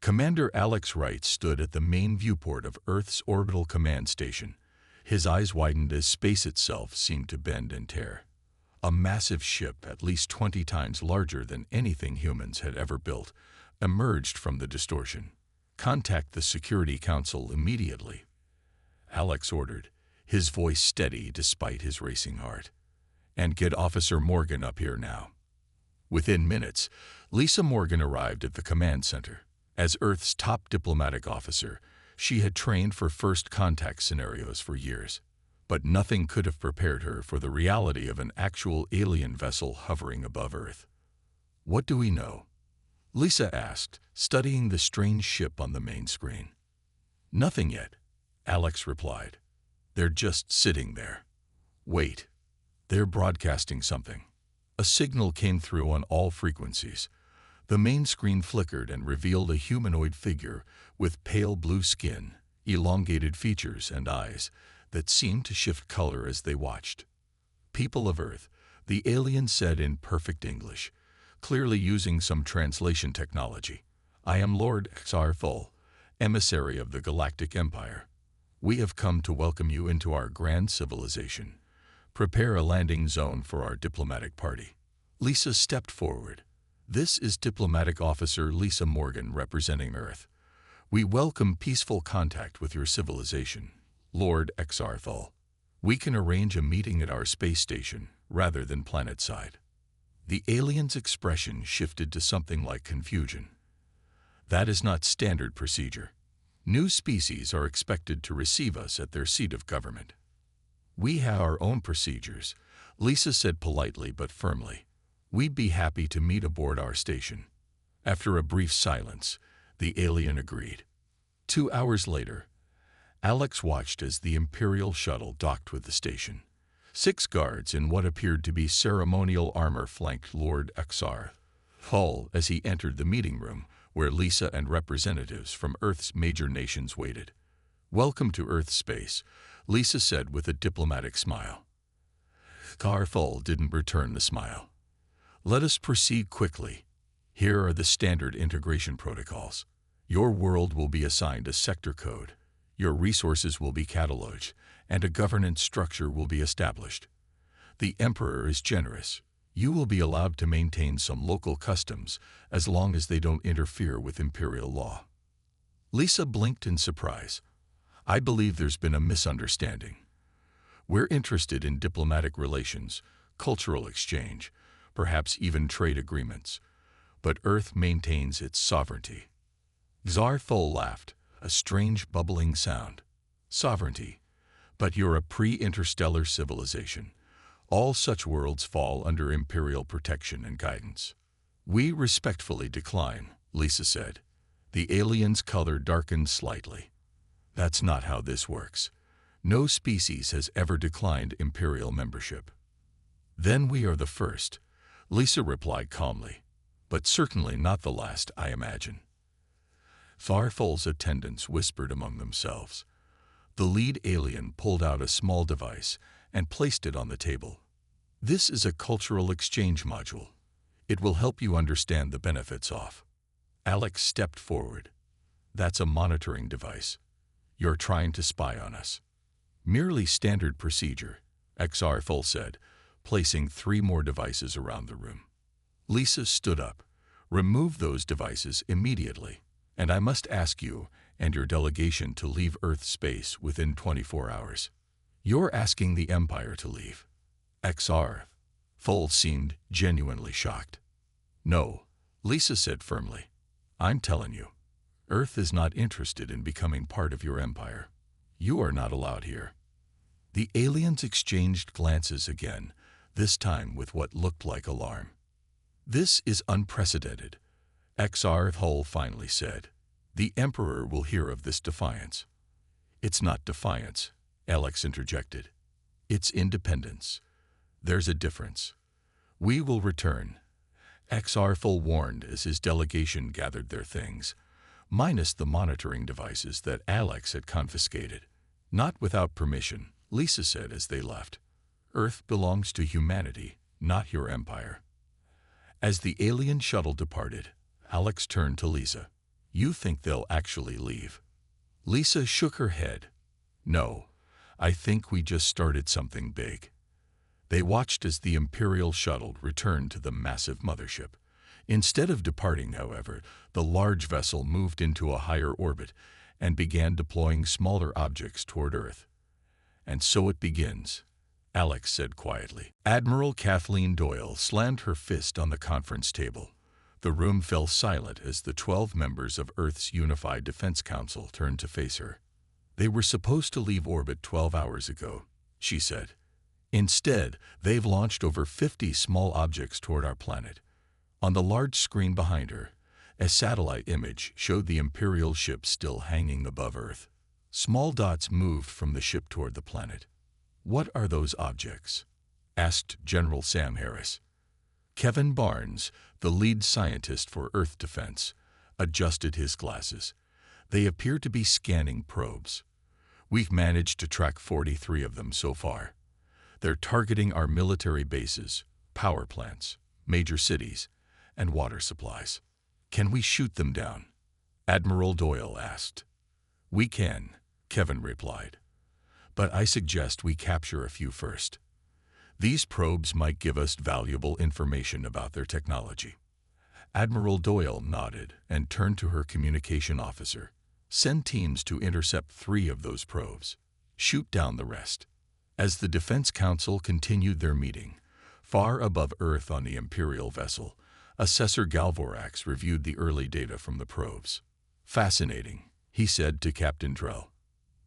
Commander Alex Wright stood at the main viewport of Earth's orbital command station. His eyes widened as space itself seemed to bend and tear. A massive ship, at least 20 times larger than anything humans had ever built, emerged from the distortion. "Contact the Security Council immediately," Alex ordered, his voice steady despite his racing heart. "And get Officer Morgan up here now." Within minutes, Lisa Morgan arrived at the command center. As Earth's top diplomatic officer, she had trained for first contact scenarios for years. But nothing could have prepared her for the reality of an actual alien vessel hovering above Earth. "What do we know?" Lisa asked, studying the strange ship on the main screen. "Nothing yet," Alex replied. "They're just sitting there." "Wait. They're broadcasting something." A signal came through on all frequencies. The main screen flickered and revealed a humanoid figure with pale blue skin, elongated features and eyes that seemed to shift color as they watched. "People of Earth," the alien said in perfect English, clearly using some translation technology. "I am Lord Xarthol, emissary of the Galactic Empire. We have come to welcome you into our grand civilization. Prepare a landing zone for our diplomatic party." Lisa stepped forward. "This is Diplomatic Officer Lisa Morgan representing Earth. We welcome peaceful contact with your civilization, Lord Xarthol. We can arrange a meeting at our space station rather than planetside." The alien's expression shifted to something like confusion. "That is not standard procedure. New species are expected to receive us at their seat of government." "We have our own procedures," Lisa said politely but firmly. "We'd be happy to meet aboard our station." After a brief silence, the alien agreed. 2 hours later, Alex watched as the Imperial shuttle docked with the station. 6 guards in what appeared to be ceremonial armor flanked Lord Xarthol as he entered the meeting room, where Lisa and representatives from Earth's major nations waited. "Welcome to Earth space," Lisa said with a diplomatic smile. Xarthol didn't return the smile. "Let us proceed quickly. Here are the standard integration protocols. Your world will be assigned a sector code. Your resources will be cataloged, and a governance structure will be established. The Emperor is generous. You will be allowed to maintain some local customs as long as they don't interfere with Imperial law." Lisa blinked in surprise. "I believe there's been a misunderstanding. We're interested in diplomatic relations, cultural exchange, perhaps even trade agreements. But Earth maintains its sovereignty." Xarthol laughed, a strange bubbling sound. "Sovereignty. But you're a pre-interstellar civilization. All such worlds fall under Imperial protection and guidance." "We respectfully decline," Lisa said. The alien's color darkened slightly. "That's not how this works. No species has ever declined Imperial membership." "Then we are the first," Lisa replied calmly. "But certainly not the last, I imagine." Xarthol's attendants whispered among themselves. The lead alien pulled out a small device and placed it on the table. "This is a cultural exchange module. It will help you understand the benefits of." Alex stepped forward. "That's a monitoring device. You're trying to spy on us." "Merely standard procedure," Xarthol said, placing 3 more devices around the room. Lisa stood up. "Remove those devices immediately. And I must ask you and your delegation to leave Earth space within 24 hours. You're asking the Empire to leave." Xarthol seemed genuinely shocked. "No," Lisa said firmly. "I'm telling you, Earth is not interested in becoming part of your empire. You are not allowed here." The aliens exchanged glances again, this time with what looked like alarm. "This is unprecedented," Xarthol finally said. "The Emperor will hear of this defiance." "It's not defiance," Alex interjected. "It's independence. There's a difference. We will return," Xarthol warned as his delegation gathered their things, minus the monitoring devices that Alex had confiscated. "Not without permission," Lisa said as they left. "Earth belongs to humanity, not your empire." As the alien shuttle departed, Alex turned to Lisa. You think they'll actually leave? Lisa shook her head. No, I think we just started something big. They watched as the Imperial shuttle returned to the massive mothership. Instead of departing, however, the large vessel moved into a higher orbit and began deploying smaller objects toward Earth. And so it begins, Alex said quietly. Admiral Kathleen Doyle slammed her fist on the conference table. The room fell silent as the 12 members of Earth's Unified Defense Council turned to face her. They were supposed to leave orbit 12 hours ago, she said. Instead, they've launched over 50 small objects toward our planet. On the large screen behind her, a satellite image showed the Imperial ship still hanging above Earth. Small dots moved from the ship toward the planet. What are those objects? Asked General Sam Harris. Kevin Barnes, the lead scientist for Earth Defense, adjusted his glasses. They appear to be scanning probes. We've managed to track 43 of them so far. They're targeting our military bases, power plants, major cities, and water supplies. Can we shoot them down? Admiral Doyle asked. We can, Kevin replied. But I suggest we capture a few first. These probes might give us valuable information about their technology. Admiral Doyle nodded and turned to her communication officer. Send teams to intercept 3 of those probes. Shoot down the rest. As the Defense Council continued their meeting, far above Earth on the Imperial vessel, Assessor Galvorax reviewed the early data from the probes. Fascinating, he said to Captain Drell.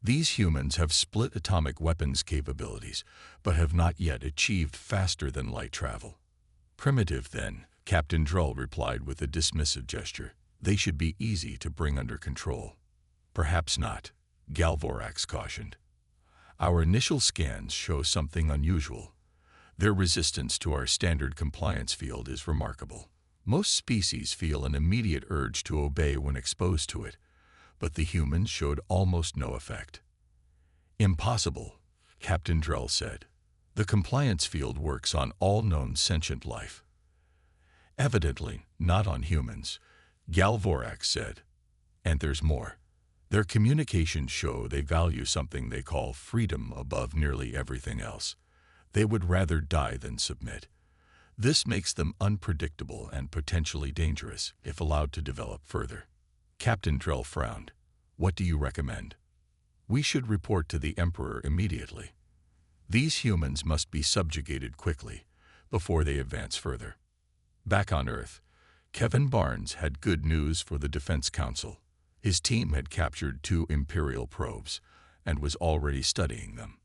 These humans have split atomic weapons capabilities, but have not yet achieved faster-than-light travel. Primitive, then, Captain Drell replied with a dismissive gesture. They should be easy to bring under control. Perhaps not, Galvorax cautioned. Our initial scans show something unusual. Their resistance to our standard compliance field is remarkable. Most species feel an immediate urge to obey when exposed to it, but the humans showed almost no effect. Impossible, Captain Drell said. The compliance field works on all known sentient life. Evidently, not on humans, Galvorax said. And there's more. Their communications show they value something they call freedom above nearly everything else. They would rather die than submit. This makes them unpredictable and potentially dangerous if allowed to develop further. Captain Drell frowned. What do you recommend? We should report to the Emperor immediately. These humans must be subjugated quickly before they advance further. Back on Earth, Kevin Barnes had good news for the Defense Council. His team had captured 2 Imperial probes and was already studying them.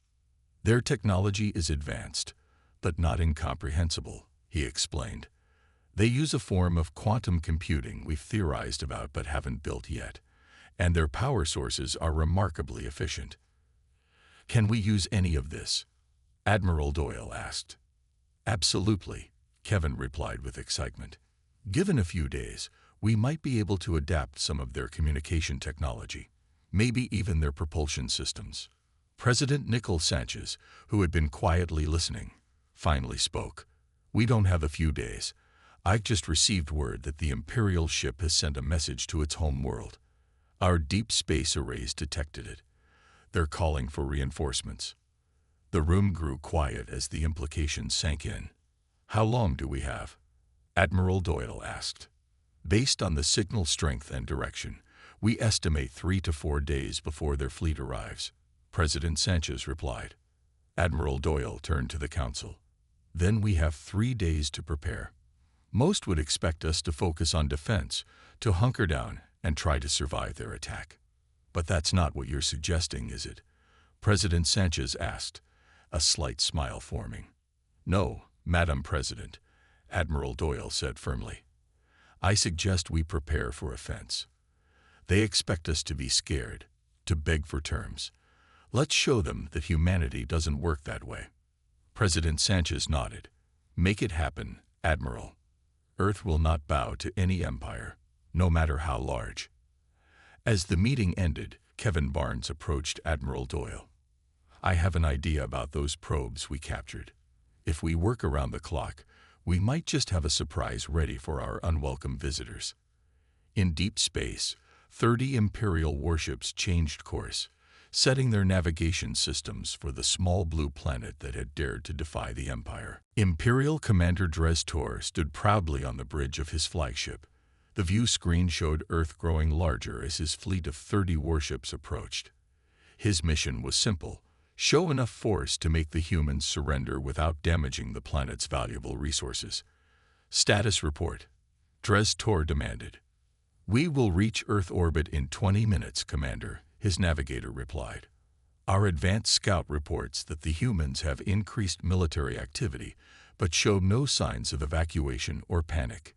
Their technology is advanced, but not incomprehensible, he explained. They use a form of quantum computing we've theorized about but haven't built yet, and their power sources are remarkably efficient. Can we use any of this? Admiral Doyle asked. Absolutely, Kevin replied with excitement. Given a few days, we might be able to adapt some of their communication technology, maybe even their propulsion systems. President Nicol Sanchez, who had been quietly listening, finally spoke. We don't have a few days. I've just received word that the Imperial ship has sent a message to its home world. Our deep space arrays detected it. They're calling for reinforcements. The room grew quiet as the implications sank in. How long do we have? Admiral Doyle asked. Based on the signal strength and direction, we estimate 3 to 4 days before their fleet arrives, President Sanchez replied. Admiral Doyle turned to the council. Then we have 3 days to prepare. Most would expect us to focus on defense, to hunker down and try to survive their attack. But that's not what you're suggesting, is it? President Sanchez asked, a slight smile forming. No, Madam President, Admiral Doyle said firmly. I suggest we prepare for offense. They expect us to be scared, to beg for terms. Let's show them that humanity doesn't work that way. President Sanchez nodded. Make it happen, Admiral. Earth will not bow to any empire, no matter how large. As the meeting ended, Kevin Barnes approached Admiral Doyle. I have an idea about those probes we captured. If we work around the clock, we might just have a surprise ready for our unwelcome visitors. In deep space, 30 Imperial warships changed course, setting their navigation systems for the small blue planet that had dared to defy the Empire. Imperial Commander Dres Tor stood proudly on the bridge of his flagship. The view screen showed Earth growing larger as his fleet of 30 warships approached. His mission was simple: show enough force to make the humans surrender without damaging the planet's valuable resources. Status report. Dres Tor demanded. "We will reach Earth orbit in 20 minutes, Commander," his navigator replied. "Our advanced scout reports that the humans have increased military activity, but show no signs of evacuation or panic."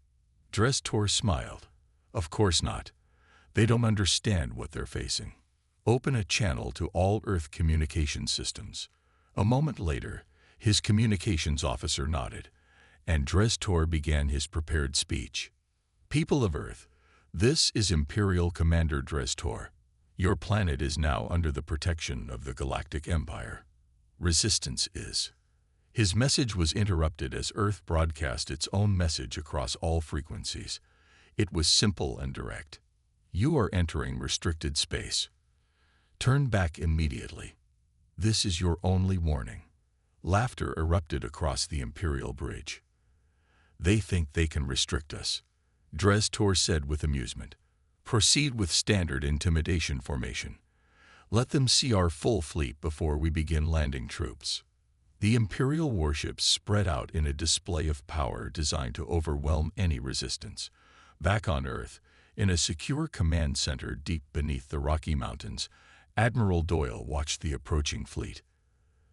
Dres Tor smiled. "Of course not. They don't understand what they're facing. Open a channel to all Earth communication systems." A moment later, his communications officer nodded, and Dres Tor began his prepared speech. "People of Earth, this is Imperial Commander Dres Tor. Your planet is now under the protection of the Galactic Empire. Resistance is." His message was interrupted as Earth broadcast its own message across all frequencies. It was simple and direct. "You are entering restricted space. Turn back immediately. This is your only warning." Laughter erupted across the Imperial bridge. "They think they can restrict us," Dres Tor said with amusement. "Proceed with standard intimidation formation. Let them see our full fleet before we begin landing troops." The Imperial warships spread out in a display of power designed to overwhelm any resistance. Back on Earth, in a secure command center deep beneath the Rocky Mountains, Admiral Doyle watched the approaching fleet.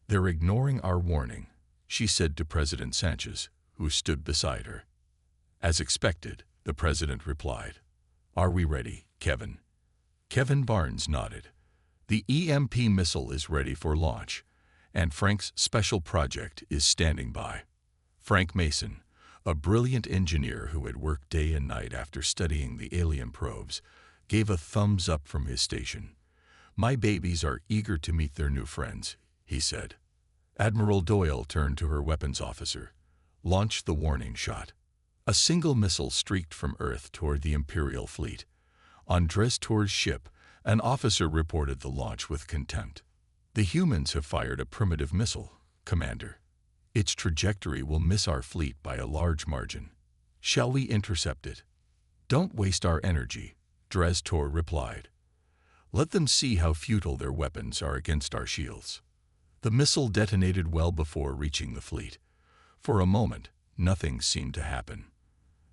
"They're ignoring our warning," she said to President Sanchez, who stood beside her. "As expected," the president replied. "Are we ready, Kevin?" Kevin Barnes nodded. "The EMP missile is ready for launch, and Frank's special project is standing by." Frank Mason, a brilliant engineer who had worked day and night after studying the alien probes, gave a thumbs up from his station. "My babies are eager to meet their new friends," he said. Admiral Doyle turned to her weapons officer. "Launch the warning shot." A single missile streaked from Earth toward the Imperial fleet. On Dres Tor's ship, an officer reported the launch with contempt. "The humans have fired a primitive missile, Commander. Its trajectory will miss our fleet by a large margin. Shall we intercept it?" "Don't waste our energy," Dres Tor replied. "Let them see how futile their weapons are against our shields." The missile detonated well before reaching the fleet. For a moment, nothing seemed to happen.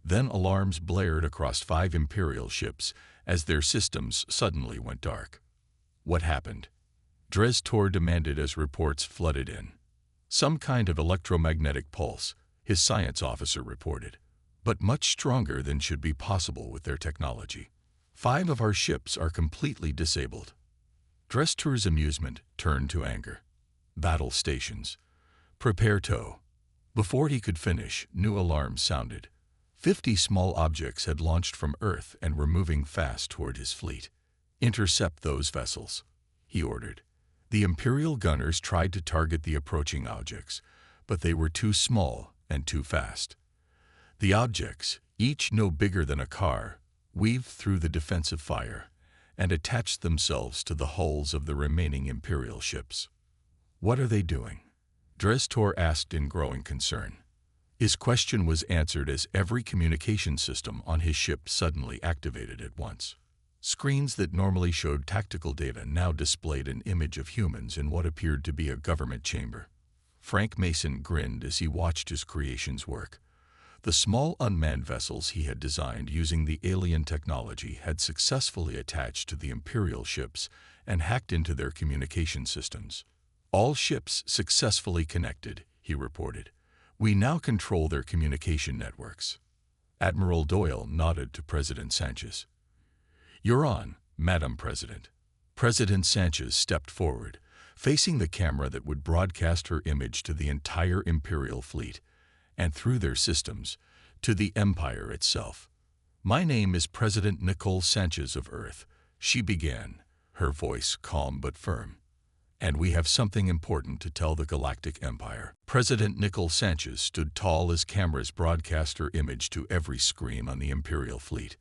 Then alarms blared across 5 Imperial ships as their systems suddenly went dark. "What happened?" Dres Tor demanded as reports flooded in. "Some kind of electromagnetic pulse," his science officer reported, "but much stronger than should be possible with their technology. 5 of our ships are completely disabled." Dres Tor's amusement turned to anger. "Battle stations. Prepare tow." Before he could finish, new alarms sounded. 50 small objects had launched from Earth and were moving fast toward his fleet. "Intercept those vessels," he ordered. The Imperial gunners tried to target the approaching objects, but they were too small and too fast. The objects, each no bigger than a car, weaved through the defensive fire and attached themselves to the hulls of the remaining Imperial ships. "What are they doing?" Dres Tor asked in growing concern. His question was answered as every communication system on his ship suddenly activated at once. Screens that normally showed tactical data now displayed an image of humans in what appeared to be a government chamber. Frank Mason grinned as he watched his creations work. The small unmanned vessels he had designed using the alien technology had successfully attached to the Imperial ships and hacked into their communication systems. "All ships successfully connected," he reported. "We now control their communication networks." Admiral Doyle nodded to President Sanchez. "You're on, Madam President." President Sanchez stepped forward, facing the camera that would broadcast her image to the entire Imperial fleet, and through their systems, to the Empire itself. "My name is President Nicole Sanchez of Earth," she began, her voice calm but firm. "And we have something important to tell the Galactic Empire." President Nicole Sanchez stood tall as cameras broadcast her image to every screen on the Imperial fleet.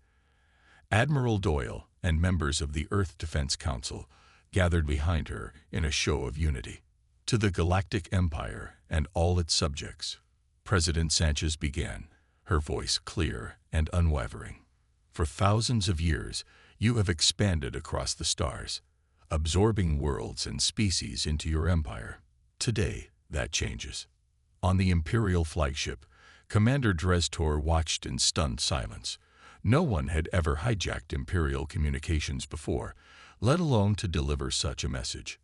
Admiral Doyle and members of the Earth Defense Council gathered behind her in a show of unity. To the Galactic Empire and all its subjects, President Sanchez began, her voice clear and unwavering. For thousands of years, you have expanded across the stars, absorbing worlds and species into your empire. Today, that changes. On the Imperial flagship, Commander Drestor watched in stunned silence. No one had ever hijacked Imperial communications before, let alone to deliver such a message.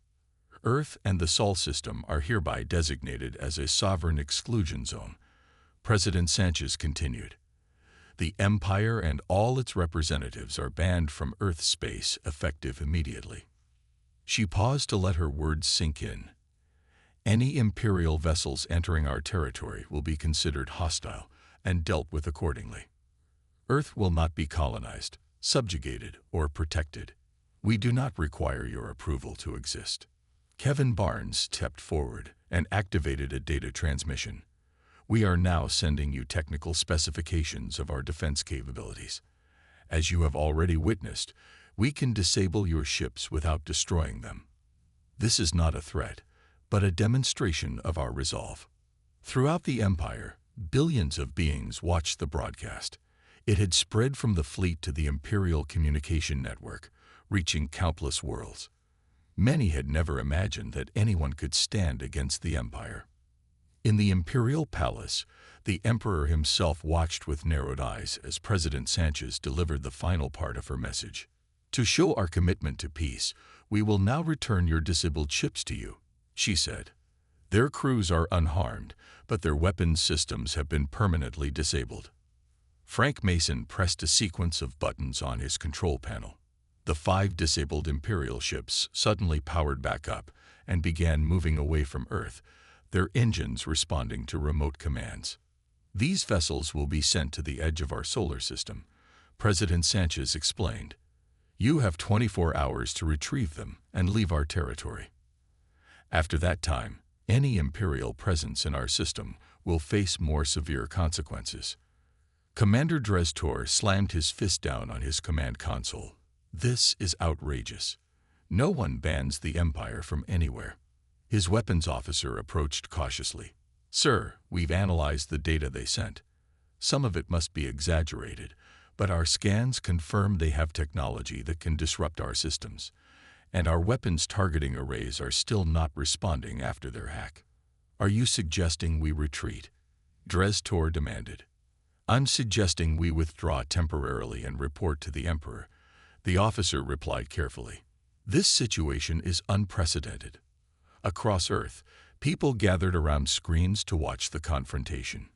Earth and the Sol system are hereby designated as a sovereign exclusion zone. President Sanchez continued. The Empire and all its representatives are banned from Earth space effective immediately. She paused to let her words sink in. Any Imperial vessels entering our territory will be considered hostile and dealt with accordingly. Earth will not be colonized, subjugated, or protected. We do not require your approval to exist. Kevin Barnes stepped forward and activated a data transmission. We are now sending you technical specifications of our defense capabilities. As you have already witnessed, we can disable your ships without destroying them. This is not a threat, but a demonstration of our resolve. Throughout the Empire, billions of beings watched the broadcast. It had spread from the fleet to the Imperial communication network, reaching countless worlds. Many had never imagined that anyone could stand against the Empire. In the Imperial Palace, the Emperor himself watched with narrowed eyes as President Sanchez delivered the final part of her message. To show our commitment to peace, we will now return your disabled ships to you, she said. Their crews are unharmed, but their weapons systems have been permanently disabled. Frank Mason pressed a sequence of buttons on his control panel. The 5 disabled Imperial ships suddenly powered back up and began moving away from Earth, their engines responding to remote commands. These vessels will be sent to the edge of our solar system, President Sanchez explained. You have 24 hours to retrieve them and leave our territory. After that time, any Imperial presence in our system will face more severe consequences. Commander Drestor slammed his fist down on his command console. This is outrageous. No one bans the Empire from anywhere. His weapons officer approached cautiously. Sir, we've analyzed the data they sent. Some of it must be exaggerated, but our scans confirm they have technology that can disrupt our systems, and our weapons targeting arrays are still not responding after their hack. Are you suggesting we retreat? Drestor demanded. I'm suggesting we withdraw temporarily and report to the Emperor, the officer replied carefully. This situation is unprecedented. Across Earth, people gathered around screens to watch the confrontation.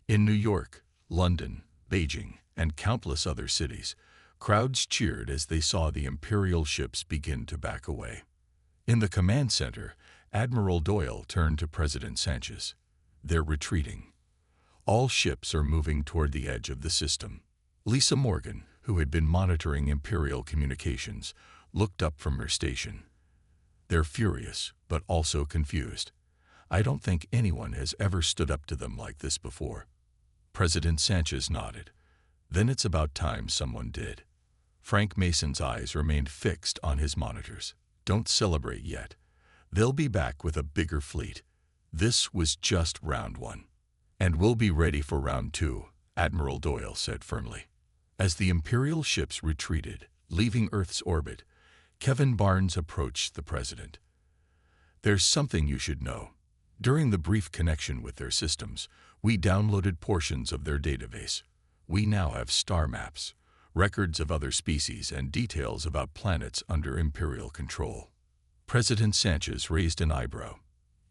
In New York, London, Beijing, and countless other cities, crowds cheered as they saw the Imperial ships begin to back away. In the command center, Admiral Doyle turned to President Sanchez. They're retreating. All ships are moving toward the edge of the system. Lisa Morgan, who had been monitoring Imperial communications, looked up from her station. They're furious, but also confused. I don't think anyone has ever stood up to them like this before. President Sanchez nodded. Then it's about time someone did. Frank Mason's eyes remained fixed on his monitors. Don't celebrate yet. They'll be back with a bigger fleet. This was just round 1. And we'll be ready for round 2, Admiral Doyle said firmly. As the Imperial ships retreated, leaving Earth's orbit, Kevin Barnes approached the president. There's something you should know. During the brief connection with their systems, we downloaded portions of their database. We now have star maps, records of other species, and details about planets under Imperial control. President Sanchez raised an eyebrow.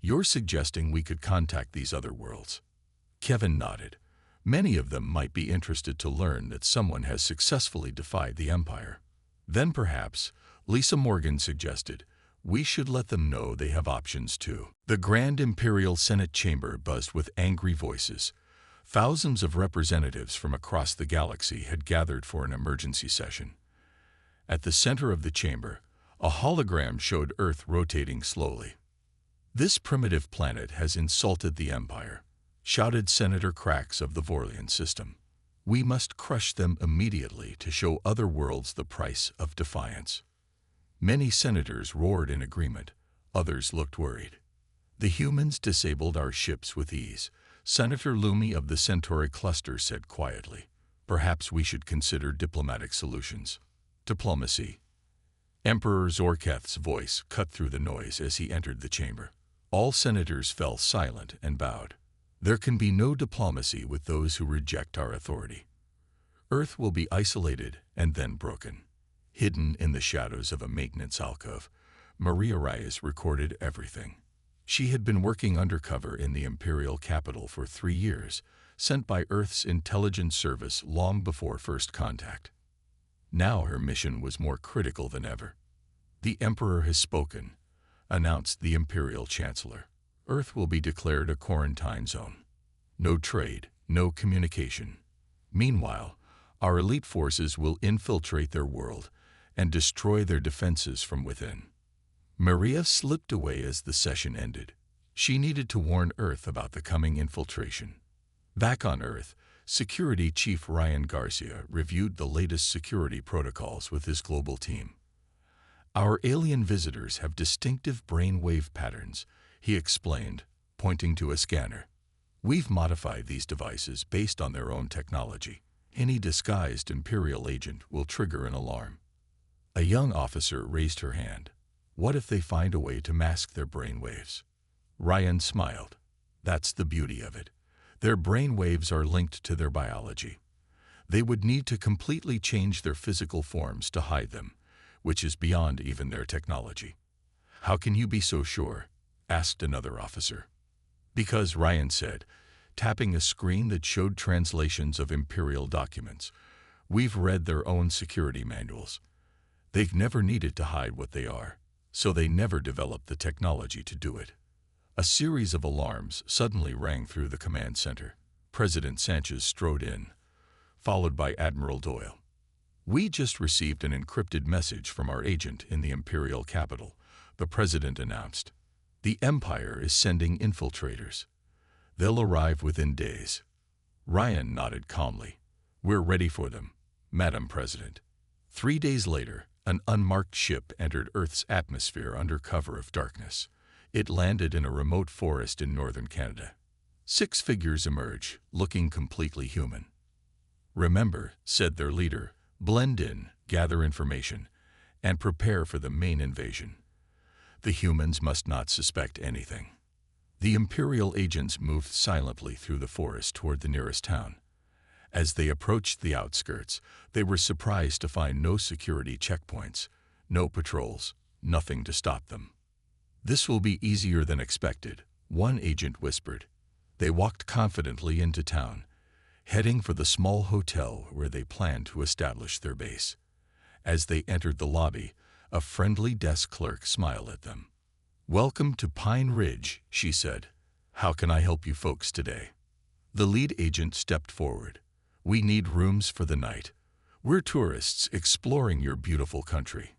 You're suggesting we could contact these other worlds? Kevin nodded. Many of them might be interested to learn that someone has successfully defied the Empire. Then perhaps, Lisa Morgan suggested, we should let them know they have options too. The Grand Imperial Senate chamber buzzed with angry voices. Thousands of representatives from across the galaxy had gathered for an emergency session. At the center of the chamber, a hologram showed Earth rotating slowly. This primitive planet has insulted the Empire, shouted Senator Krax of the Vorlian system. We must crush them immediately to show other worlds the price of defiance. Many senators roared in agreement. Others looked worried. The humans disabled our ships with ease. Senator Lumi of the Centauri cluster said quietly, "Perhaps we should consider diplomatic solutions." Diplomacy. Emperor Zorketh's voice cut through the noise as he entered the chamber. All senators fell silent and bowed. There can be no diplomacy with those who reject our authority. Earth will be isolated and then broken. Hidden in the shadows of a maintenance alcove, Maria Reyes recorded everything. She had been working undercover in the imperial capital for 3 years, sent by Earth's intelligence service long before first contact. Now her mission was more critical than ever. "The Emperor has spoken," announced the Imperial Chancellor. "Earth will be declared a quarantine zone. No trade, no communication. Meanwhile, our elite forces will infiltrate their world and destroy their defenses from within." Maria slipped away as the session ended. She needed to warn Earth about the coming infiltration. Back on Earth, Security Chief Ryan Garcia reviewed the latest security protocols with his global team. "Our alien visitors have distinctive brainwave patterns," he explained, pointing to a scanner. "We've modified these devices based on their own technology. Any disguised Imperial agent will trigger an alarm." A young officer raised her hand. "What if they find a way to mask their brainwaves?" Ryan smiled. "That's the beauty of it. Their brainwaves are linked to their biology. They would need to completely change their physical forms to hide them, which is beyond even their technology." "How can you be so sure?" asked another officer. "Because," Ryan said, tapping a screen that showed translations of Imperial documents, "we've read their own security manuals. They've never needed to hide what they are, so they never developed the technology to do it." A series of alarms suddenly rang through the command center. President Sanchez strode in, followed by Admiral Doyle. "We just received an encrypted message from our agent in the Imperial capital," the president announced. "The Empire is sending infiltrators. They'll arrive within days." Ryan nodded calmly. "We're ready for them, Madam President." 3 days later, an unmarked ship entered Earth's atmosphere under cover of darkness. It landed in a remote forest in northern Canada. 6 figures emerged, looking completely human. "Remember," said their leader, "blend in, gather information, and prepare for the main invasion. The humans must not suspect anything." The Imperial agents moved silently through the forest toward the nearest town. As they approached the outskirts, they were surprised to find no security checkpoints, no patrols, nothing to stop them. "This will be easier than expected," one agent whispered. They walked confidently into town, heading for the small hotel where they planned to establish their base. As they entered the lobby, a friendly desk clerk smiled at them. "Welcome to Pine Ridge," she said. "How can I help you folks today?" The lead agent stepped forward. "We need rooms for the night. We're tourists exploring your beautiful country."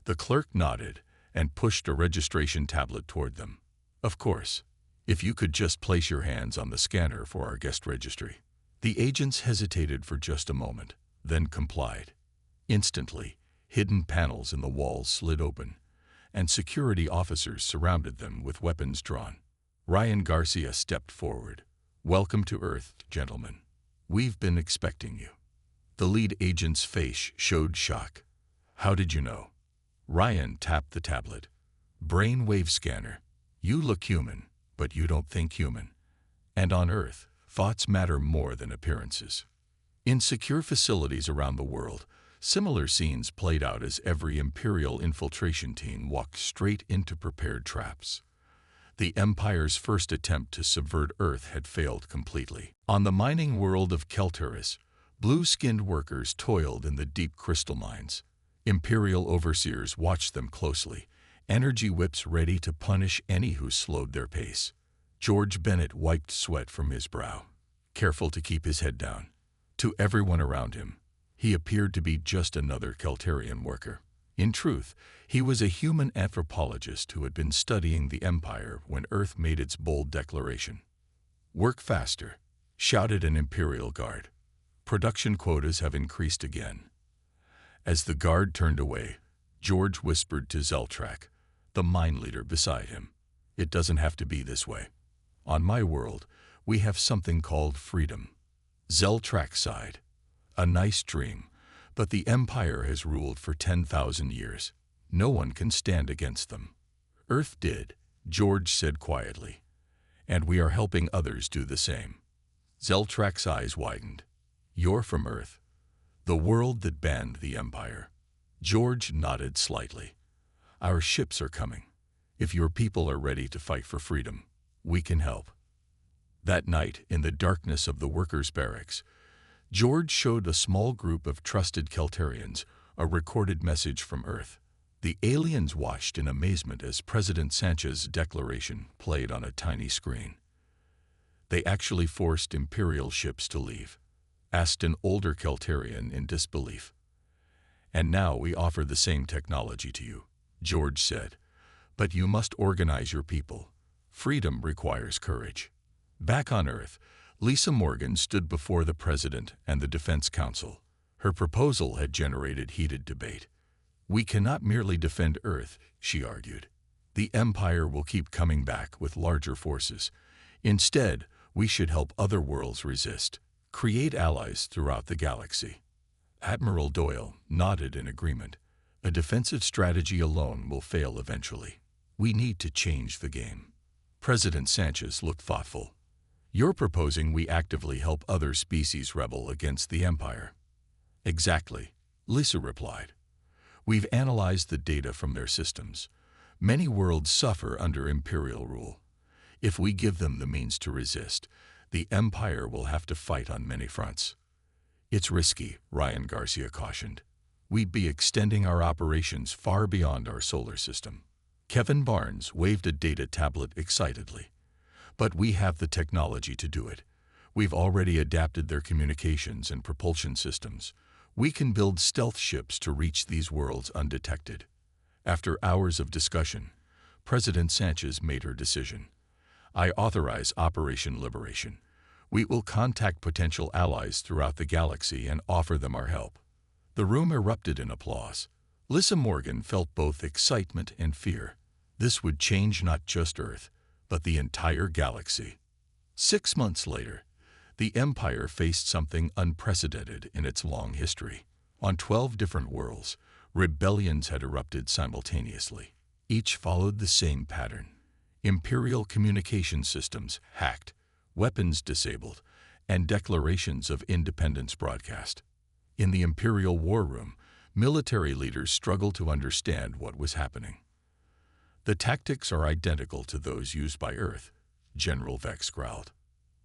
The clerk nodded and pushed a registration tablet toward them. "Of course, if you could just place your hands on the scanner for our guest registry." The agents hesitated for just a moment, then complied. Instantly, hidden panels in the walls slid open, and security officers surrounded them with weapons drawn. Ryan Garcia stepped forward. "Welcome to Earth, gentlemen. We've been expecting you." The lead agent's face showed shock. "How did you know?" Ryan tapped the tablet. "Brainwave scanner. You look human, but you don't think human. And on Earth, thoughts matter more than appearances." In secure facilities around the world, similar scenes played out as every Imperial infiltration team walked straight into prepared traps. The Empire's first attempt to subvert Earth had failed completely. On the mining world of Kelturis, blue-skinned workers toiled in the deep crystal mines. Imperial overseers watched them closely, energy whips ready to punish any who slowed their pace. George Bennett wiped sweat from his brow, careful to keep his head down. To everyone around him, he appeared to be just another Keltarian worker. In truth, he was a human anthropologist who had been studying the Empire when Earth made its bold declaration. "Work faster," shouted an Imperial guard. Production quotas have increased again. As the guard turned away, George whispered to Zeltrak, the mind leader beside him, "It doesn't have to be this way. On my world, we have something called freedom." Zeltrak sighed. "A nice dream, but the Empire has ruled for 10,000 years. No one can stand against them." "Earth did," George said quietly, "and we are helping others do the same." Zeltrak's eyes widened. "You're from Earth, the world that banned the Empire." George nodded slightly. "Our ships are coming. If your people are ready to fight for freedom, we can help." That night, in the darkness of the workers' barracks, George showed a small group of trusted Keltarians a recorded message from Earth. The aliens watched in amazement as President Sanchez's declaration played on a tiny screen. "They actually forced Imperial ships to leave?" asked an older Keltarian in disbelief. "And now we offer the same technology to you," George said. "But you must organize your people. Freedom requires courage." Back on Earth, Lisa Morgan stood before the President and the Defense Council. Her proposal had generated heated debate. "We cannot merely defend Earth," she argued. "The Empire will keep coming back with larger forces. Instead, we should help other worlds resist, create allies throughout the galaxy." Admiral Doyle nodded in agreement. "A defensive strategy alone will fail eventually. We need to change the game." President Sanchez looked thoughtful. "You're proposing we actively help other species rebel against the Empire?" "Exactly," Lisa replied. "We've analyzed the data from their systems. Many worlds suffer under Imperial rule. If we give them the means to resist, the Empire will have to fight on many fronts." "It's risky," Ryan Garcia cautioned. "We'd be extending our operations far beyond our solar system." Kevin Barnes waved a data tablet excitedly. "But we have the technology to do it. We've already adapted their communications and propulsion systems. We can build stealth ships to reach these worlds undetected." After hours of discussion, President Sanchez made her decision. "I authorize Operation Liberation. We will contact potential allies throughout the galaxy and offer them our help." The room erupted in applause. Lisa Morgan felt both excitement and fear. This would change not just Earth, but the entire galaxy. 6 months later, the Empire faced something unprecedented in its long history. On 12 different worlds, rebellions had erupted simultaneously. Each followed the same pattern. Imperial communication systems hacked, weapons disabled, and declarations of independence broadcast. In the Imperial War Room, military leaders struggled to understand what was happening. "The tactics are identical to those used by Earth," General Vex growled.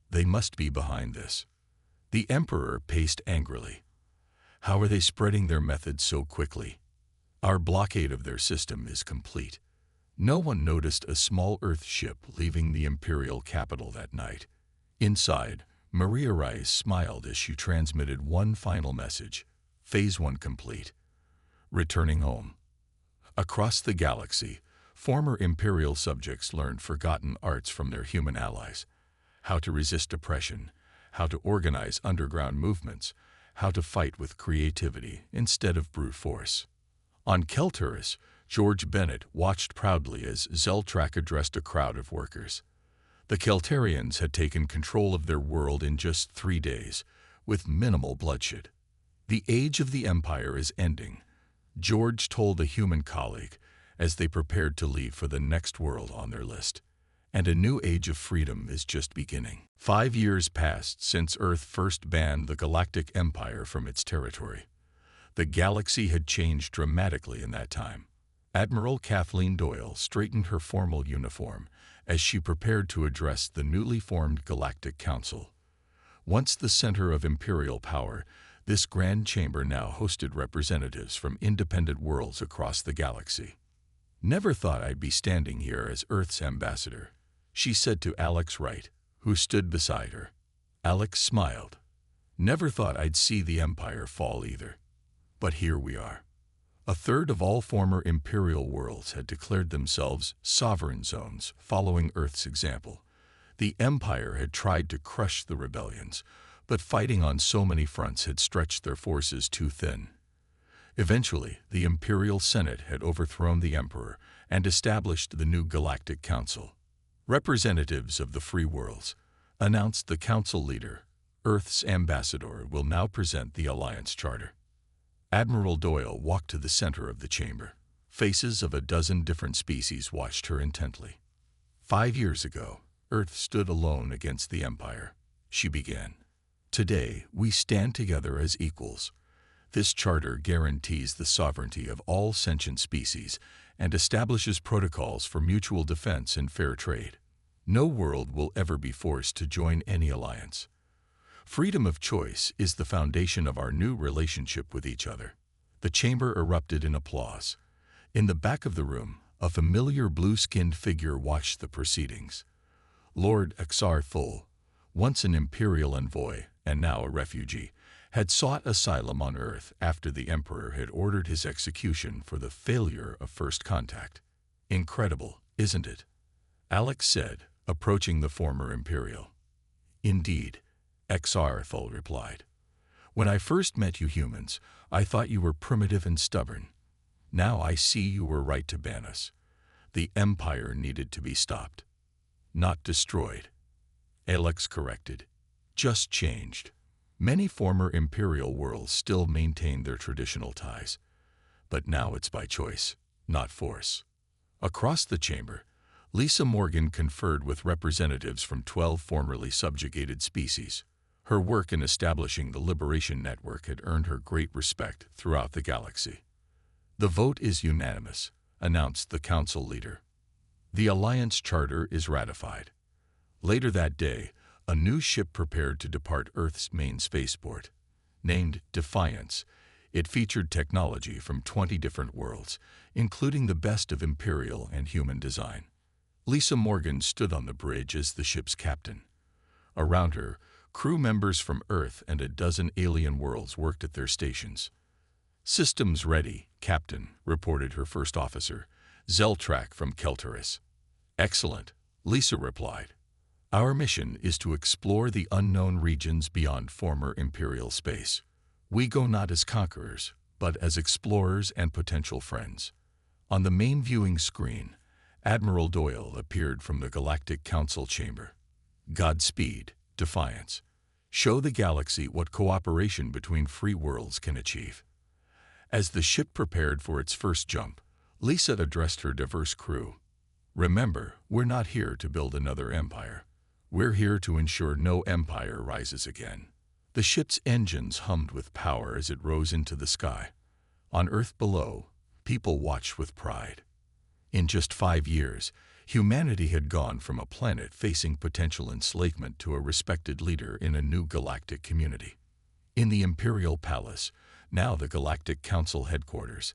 "They must be behind this." The Emperor paced angrily. "How are they spreading their methods so quickly? Our blockade of their system is complete." No one noticed a small Earth ship leaving the Imperial capital that night. Inside, Maria Rice smiled as she transmitted one final message: Phase 1 complete. Returning home. Across the galaxy, former Imperial subjects learned forgotten arts from their human allies: how to resist oppression, how to organize underground movements, how to fight with creativity instead of brute force. On Kelturus, George Bennett watched proudly as Zeltrak addressed a crowd of workers. The Keltarians had taken control of their world in just 3 days, with minimal bloodshed. "The age of the Empire is ending," George told a human colleague as they prepared to leave for the next world on their list. "And a new age of freedom is just beginning." 5 years passed since Earth first banned the Galactic Empire from its territory. The galaxy had changed dramatically in that time. Admiral Kathleen Doyle straightened her formal uniform as she prepared to address the newly formed Galactic Council. Once the center of Imperial power, this grand chamber now hosted representatives from independent worlds across the galaxy. "Never thought I'd be standing here as Earth's ambassador," she said to Alex Wright, who stood beside her. Alex smiled. "Never thought I'd see the Empire fall either. But here we are." A third of all former Imperial worlds had declared themselves sovereign zones following Earth's example. The Empire had tried to crush the rebellions, but fighting on so many fronts had stretched their forces too thin. Eventually, the Imperial Senate had overthrown the Emperor and established the new Galactic Council. Representatives of the free worlds announced the council leader, Earth's ambassador, will now present the Alliance Charter. Admiral Doyle walked to the center of the chamber. Faces of a dozen different species watched her intently. 5 years ago, Earth stood alone against the Empire. She began. Today, we stand together as equals. This charter guarantees the sovereignty of all sentient species and establishes protocols for mutual defense and fair trade. No world will ever be forced to join any alliance. Freedom of choice is the foundation of our new relationship with each other. The chamber erupted in applause. In the back of the room, a familiar blue-skinned figure watched the proceedings. Lord Xar Full, once an Imperial envoy and now a refugee, had sought asylum on Earth after the Emperor had ordered his execution for the failure of first contact. Incredible, isn't it? Alex said, approaching the former Imperial. Indeed, Xar Full replied. When I first met you humans, I thought you were primitive and stubborn. Now I see you were right to ban us. The Empire needed to be stopped. Not destroyed. Alex corrected. Just changed. Many former Imperial worlds still maintain their traditional ties. But now it's by choice, not force. Across the chamber, Lisa Morgan conferred with representatives from 12 formerly subjugated species. Her work in establishing the Liberation Network had earned her great respect throughout the galaxy. The vote is unanimous, announced the council leader. The Alliance Charter is ratified. Later that day, a new ship prepared to depart Earth's main spaceport. Named Defiance, it featured technology from 20 different worlds, including the best of Imperial and human design. Lisa Morgan stood on the bridge as the ship's captain. Around her, crew members from Earth and a dozen alien worlds worked at their stations. Systems ready, Captain, reported her first officer, Zeltrak from Keltaris. Excellent, Lisa replied. Our mission is to explore the unknown regions beyond former Imperial space. We go not as conquerors, but as explorers and potential friends. On the main viewing screen, Admiral Doyle appeared from the Galactic Council chamber. Godspeed, Defiance. Show the galaxy what cooperation between free worlds can achieve. As the ship prepared for its first jump, Lisa addressed her diverse crew. Remember, we're not here to build another empire. We're here to ensure no empire rises again. The ship's engines hummed with power as it rose into the sky. On Earth below, people watched with pride. In just 5 years, humanity had gone from a planet facing potential enslavement to a respected leader in a new galactic community. In the Imperial Palace, now the Galactic Council headquarters,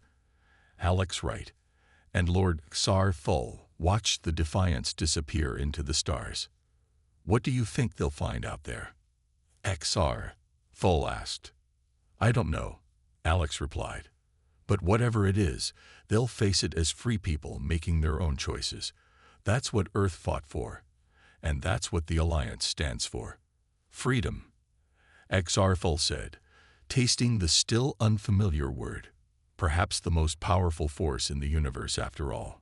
Alex Wright and Lord Xar Full watched the Defiance disappear into the stars. What do you think they'll find out there? Xar Full asked. I don't know, Alex replied. But whatever it is, they'll face it as free people making their own choices. That's what Earth fought for. And that's what the Alliance stands for. Freedom. Xar Full said, tasting the still unfamiliar word. Perhaps the most powerful force in the universe after all.